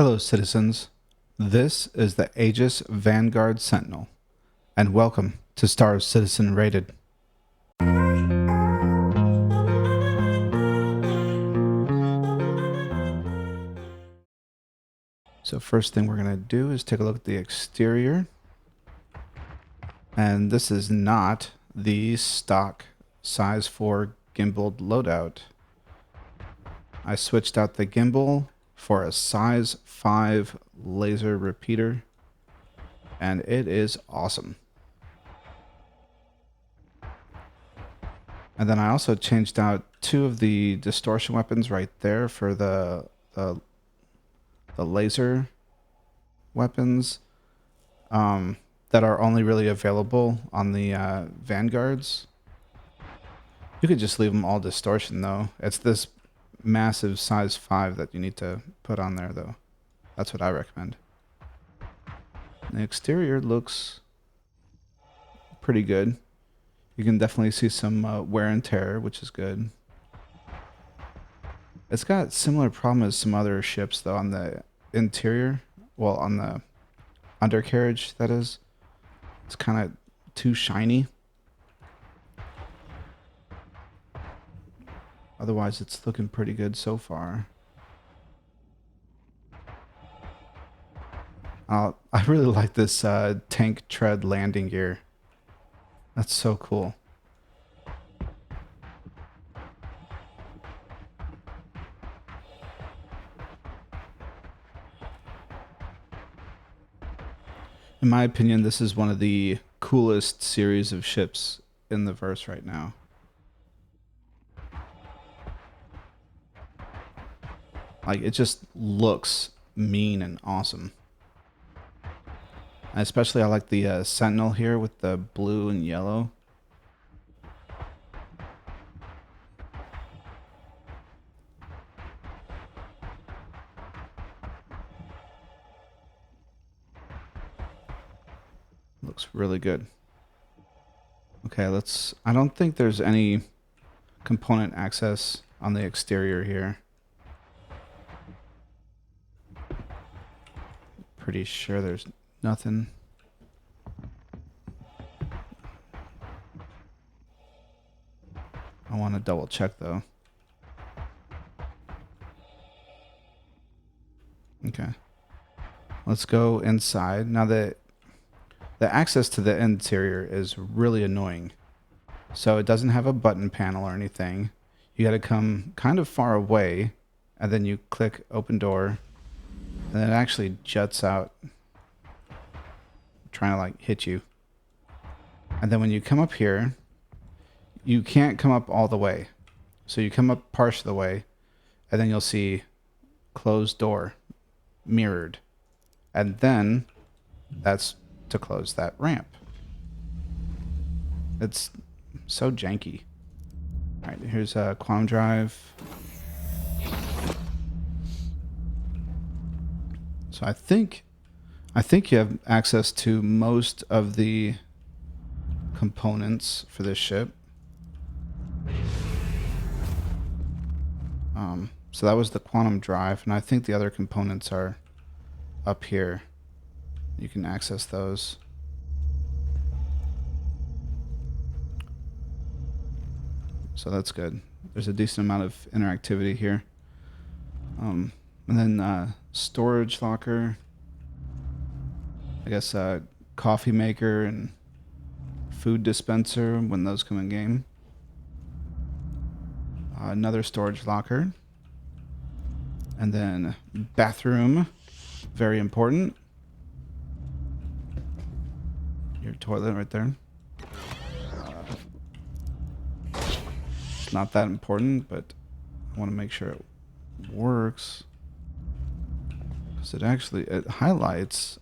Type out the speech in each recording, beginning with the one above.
Hello, citizens. This is the Aegis Vanguard Sentinel, and welcome to Star Citizen Rated. So first thing we're going to do is take a look at the exterior. And this is not the stock size 4 gimbaled loadout. I switched out the gimbal for a size 5 laser repeater, and it is awesome. And then I also changed out 2 of the distortion weapons right there for the laser weapons that are only really available on the Vanguards. You could just leave them all distortion though. It's this massive size 5 that you need to put on there though. That's what I recommend. The exterior looks pretty good. You can definitely see some wear and tear, which is good. It's got similar problem as some other ships though on the interior. Well, on the undercarriage, that is. It's kind of too shiny. Otherwise, it's looking pretty good so far. I really like this tank tread landing gear. That's so cool. In my opinion, this is one of the coolest series of ships in the verse right now. Like, it just looks mean and awesome. And especially I like the Sentinel here with the blue and yellow. Looks really good. Okay, I don't think there's any component access on the exterior here. Pretty sure there's nothing. I want to double check though. Okay. Let's go inside. Now the access to the interior is really annoying. So it doesn't have a button panel or anything. You got to come kind of far away and then you click open door and it actually juts out, trying to like hit you. And then when you come up here, you can't come up all the way. So you come up part of the way and then you'll see closed door mirrored. And then that's to close that ramp. It's so janky. All right, here's a quantum drive. So I think you have access to most of the components for this ship. So that was the quantum drive, and I think the other components are up here. You can access those. So that's good. There's a decent amount of interactivity here. And then storage locker. I guess coffee maker and food dispenser when those come in game. Another storage locker. And then bathroom. Very important. Your toilet right there. It's not that important, but I want to make sure it works. Because it highlights,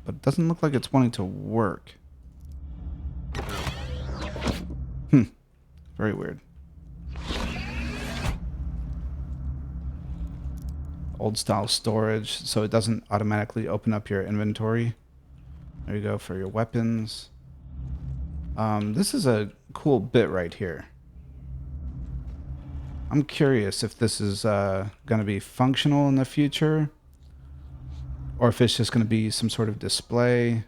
but it doesn't look like it's wanting to work. Very weird. Old style storage, so it doesn't automatically open up your inventory. There you go for your weapons. This is a cool bit right here. I'm curious if this is going to be functional in the future, Or if it's just going to be some sort of display.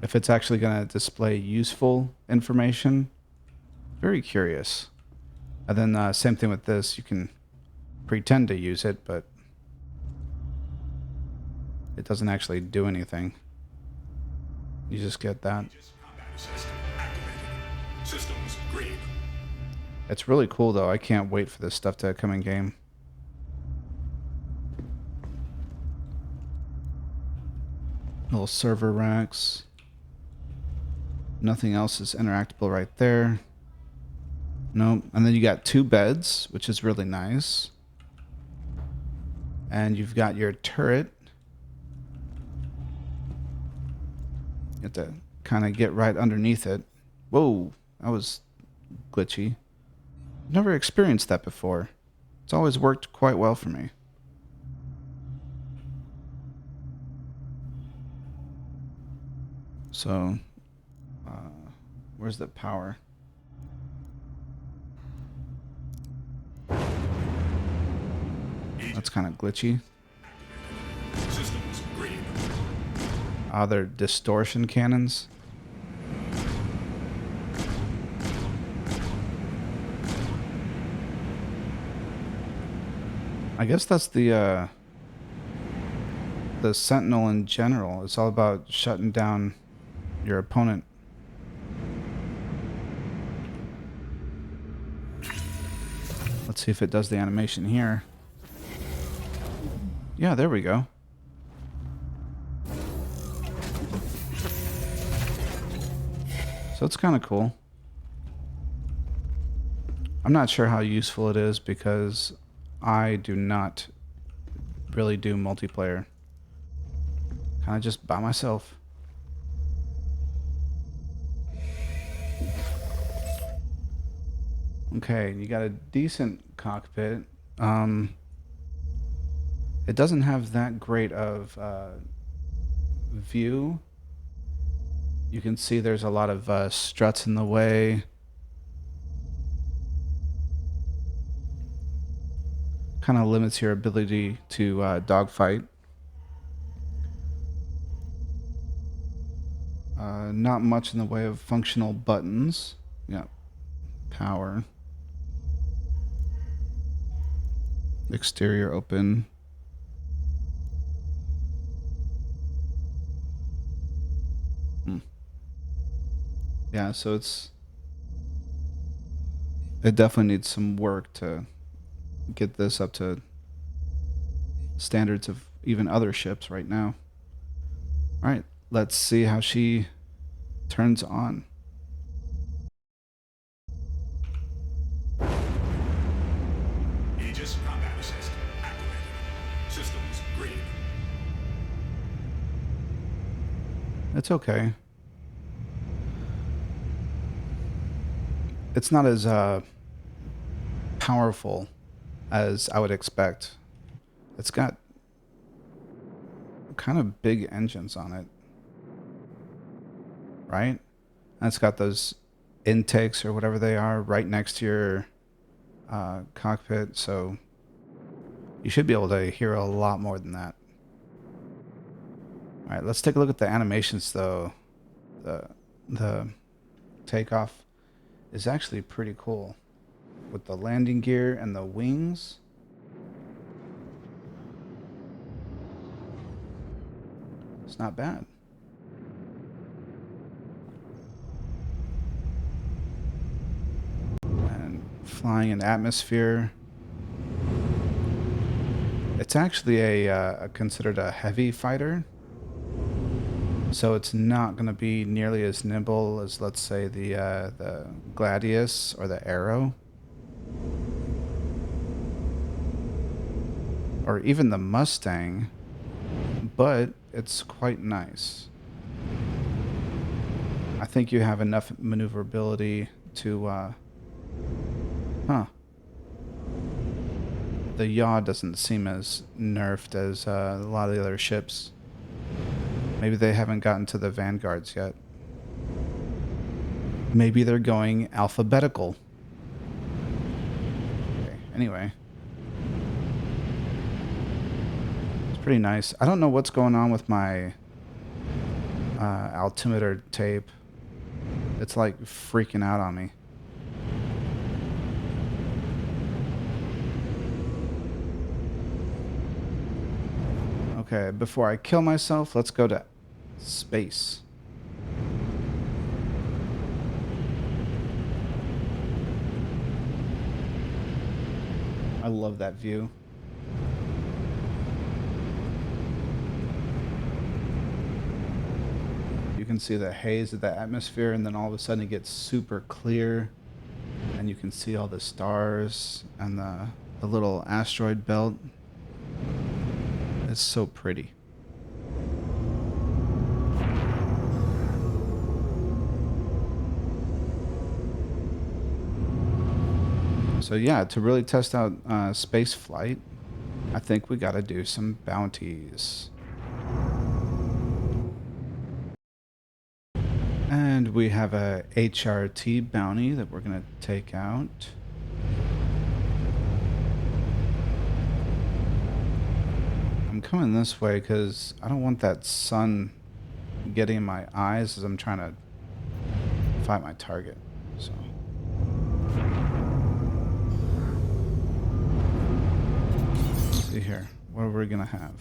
If it's actually going to display useful information. Very curious. And then same thing with this. You can pretend to use it, but it doesn't actually do anything. You just get that. Systems green. It's really cool though. I can't wait for this stuff to come in game. Little server racks. Nothing else is interactable right there. Nope. And then you got 2 beds, which is really nice. And you've got your turret. You have to kind of get right underneath it. Whoa, that was glitchy. I've never experienced that before. It's always worked quite well for me. So, where's the power? That's kind of glitchy. Systems green. They're distortion cannons. I guess that's the Sentinel in general. It's all about shutting down your opponent. Let's see if it does the animation here. Yeah, there we go. So it's kind of cool. I'm not sure how useful it is because I do not really do multiplayer. Kind of just by myself. Okay, you got a decent cockpit. It doesn't have that great of view. You can see there's a lot of struts in the way. Kind of limits your ability to dogfight. Not much in the way of functional buttons. Yeah, power. Exterior open. Yeah, so it definitely needs some work to get this up to standards of even other ships right now. All right, let's see how she turns on. Aegis combat assist activated. Systems green. It's okay. It's not as powerful as I would expect. It's got kind of big engines on it, right? And it's got those intakes or whatever they are right next to your cockpit, so you should be able to hear a lot more than that. All right, let's take a look at the animations though. The takeoff is actually pretty cool with the landing gear and the wings. It's not bad. And flying in atmosphere. It's actually considered a heavy fighter. So it's not going to be nearly as nimble as, let's say, the Gladius or the Arrow. Or even the Mustang. But it's quite nice. I think you have enough maneuverability to... The yaw doesn't seem as nerfed as a lot of the other ships. Maybe they haven't gotten to the Vanguards yet. Maybe they're going alphabetical. Okay, anyway. pretty nice. I don't know what's going on with my altimeter tape. It's like freaking out on me. Okay, before I kill myself, let's go to space. I love that view. You can see the haze of the atmosphere, and then all of a sudden it gets super clear, and you can see all the stars and the little asteroid belt. It's so pretty. So yeah, to really test out space flight, I think we gotta do some bounties. And we have a HRT bounty that we're gonna take out. I'm coming this way because I don't want that sun getting in my eyes as I'm trying to find my target. So. Let's see here. What are we gonna have?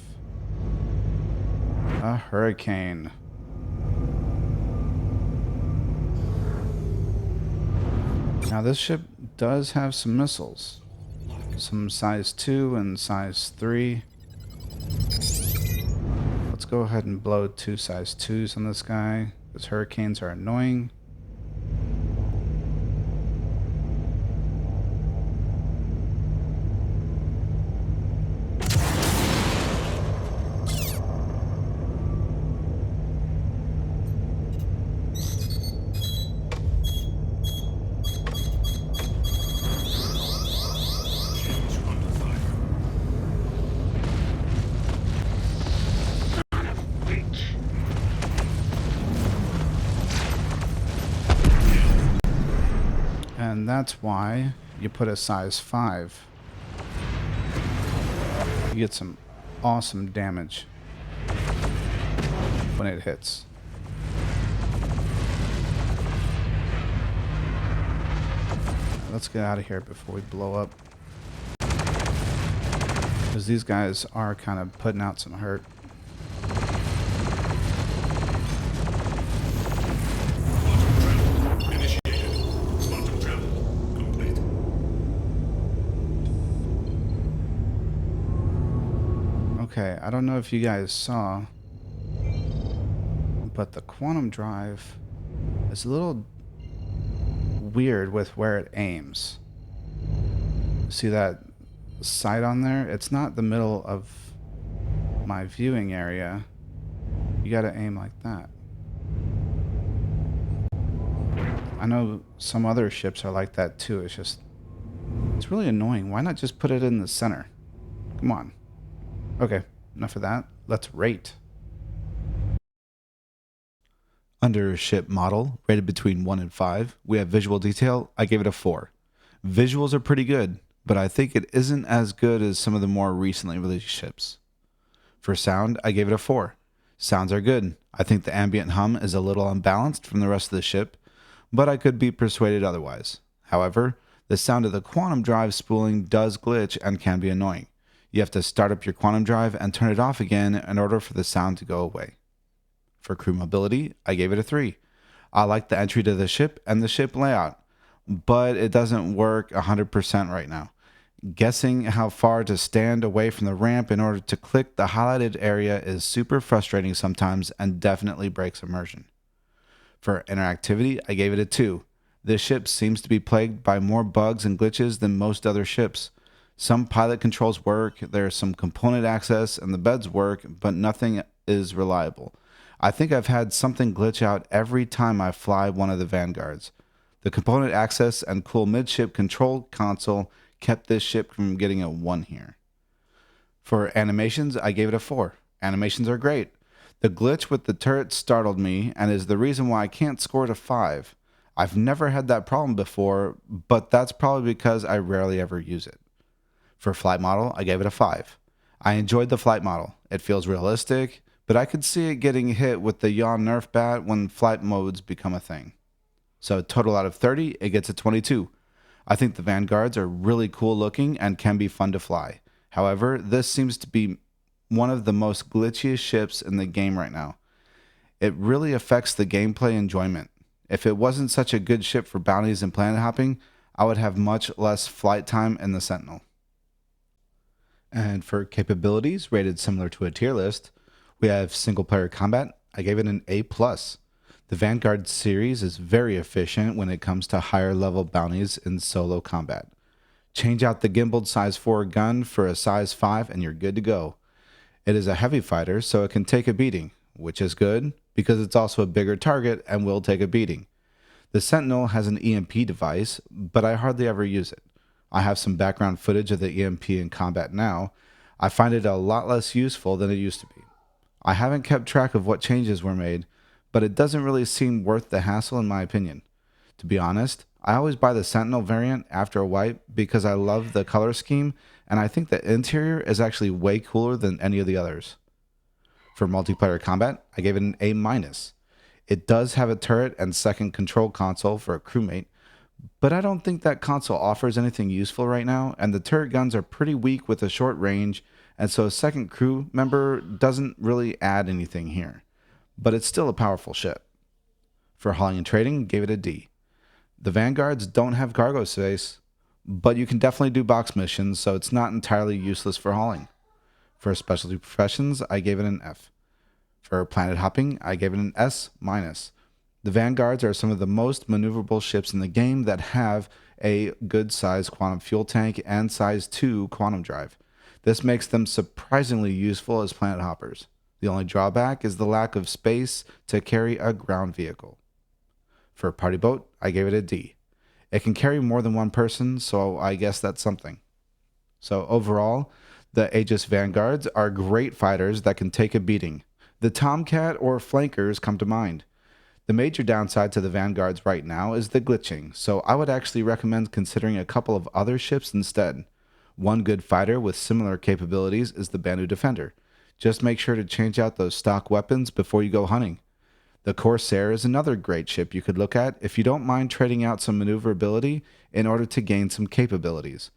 A hurricane. Now this ship does have some missiles. Some size 2 and size 3. Let's go ahead and blow 2 size 2s on this guy, because hurricanes are annoying. And that's why you put a size 5. You get some awesome damage when it hits. Let's get out of here before we blow up, because these guys are kind of putting out some hurt. Okay, I don't know if you guys saw, but the quantum drive is a little weird with where it aims. See that sight on there? It's not the middle of my viewing area. You gotta aim like that. I know some other ships are like that too. It's really annoying. Why not just put it in the center? Come on. Okay, enough of that. Let's rate. Under ship model, rated between 1 and 5, we have visual detail. I gave it a 4. Visuals are pretty good, but I think it isn't as good as some of the more recently released ships. For sound, I gave it a 4. Sounds are good. I think the ambient hum is a little unbalanced from the rest of the ship, but I could be persuaded otherwise. However, the sound of the quantum drive spooling does glitch and can be annoying. You have to start up your quantum drive and turn it off again in order for the sound to go away. For crew mobility, I gave it a 3. I like the entry to the ship and the ship layout, but it doesn't work 100% right now. Guessing how far to stand away from the ramp in order to click the highlighted area is super frustrating sometimes and definitely breaks immersion. For interactivity, I gave it a 2. This ship seems to be plagued by more bugs and glitches than most other ships. Some pilot controls work, there's some component access, and the beds work, but nothing is reliable. I think I've had something glitch out every time I fly one of the Vanguards. The component access and cool midship control console kept this ship from getting a 1 here. For animations, I gave it a 4. Animations are great. The glitch with the turret startled me and is the reason why I can't score it a 5. I've never had that problem before, but that's probably because I rarely ever use it. For flight model, I gave it a 5. I enjoyed the flight model. It feels realistic, but I could see it getting hit with the yaw nerf bat when flight modes become a thing. So total out of 30, it gets a 22. I think the Vanguards are really cool looking and can be fun to fly. However, this seems to be one of the most glitchiest ships in the game right now. It really affects the gameplay enjoyment. If it wasn't such a good ship for bounties and planet hopping, I would have much less flight time in the Sentinel. And for capabilities rated similar to a tier list, we have single player combat. I gave it an A+. The Vanguard series is very efficient when it comes to higher level bounties in solo combat. Change out the gimbaled size 4 gun for a size 5 and you're good to go. It is a heavy fighter, so it can take a beating, which is good because it's also a bigger target and will take a beating. The Sentinel has an EMP device, but I hardly ever use it. I have some background footage of the EMP in combat now. I find it a lot less useful than it used to be. I haven't kept track of what changes were made, but it doesn't really seem worth the hassle in my opinion. To be honest, I always buy the Sentinel variant after a wipe because I love the color scheme and I think the interior is actually way cooler than any of the others. For multiplayer combat, I gave it an A-. It does have a turret and second control console for a crewmate, but I don't think that console offers anything useful right now, and the turret guns are pretty weak with a short range, and so a second crew member doesn't really add anything here. But it's still a powerful ship. For hauling and trading, gave it a D. The Vanguards don't have cargo space, but you can definitely do box missions, so it's not entirely useless for hauling. For specialty professions, I gave it an F. For planet hopping, I gave it an S-. The Vanguards are some of the most maneuverable ships in the game that have a good size quantum fuel tank and size 2 quantum drive. This makes them surprisingly useful as planet hoppers. The only drawback is the lack of space to carry a ground vehicle. For a party boat, I gave it a D. It can carry more than one person, so I guess that's something. So overall, the Aegis Vanguards are great fighters that can take a beating. The Tomcat or flankers come to mind. The major downside to the Vanguards right now is the glitching, so I would actually recommend considering a couple of other ships instead. One good fighter with similar capabilities is the Banu Defender. Just make sure to change out those stock weapons before you go hunting. The Corsair is another great ship you could look at if you don't mind trading out some maneuverability in order to gain some capabilities.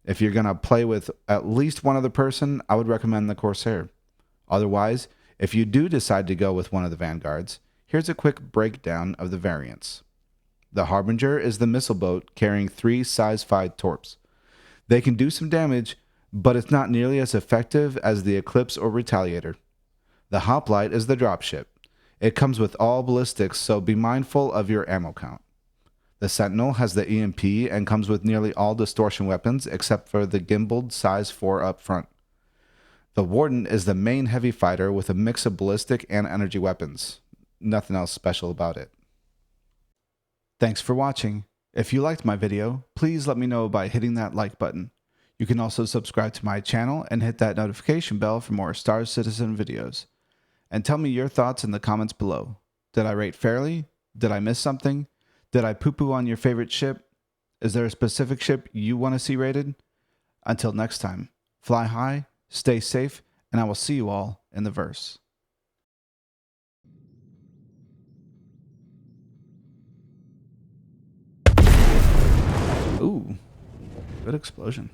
If you're going to play with at least one other person, I would recommend the Corsair. Otherwise, if you do decide to go with one of the Vanguards, here's a quick breakdown of the variants. The Harbinger is the missile boat carrying 3 size 5 torps. They can do some damage, but it's not nearly as effective as the Eclipse or Retaliator. The Hoplite is the dropship. It comes with all ballistics, so be mindful of your ammo count. The Sentinel has the EMP and comes with nearly all distortion weapons except for the gimbaled size 4 up front. The Warden is the main heavy fighter with a mix of ballistic and energy weapons. Nothing else special about it. Thanks for watching. If you liked my video, please let me know by hitting that like button. You can also subscribe to my channel and hit that notification bell for more Star Citizen videos. And tell me your thoughts in the comments below. Did I rate fairly? Did I miss something? Did I poo-poo on your favorite ship? Is there a specific ship you want to see rated? Until next time, fly high, stay safe, and I will see you all in the verse. Ooh, good explosion.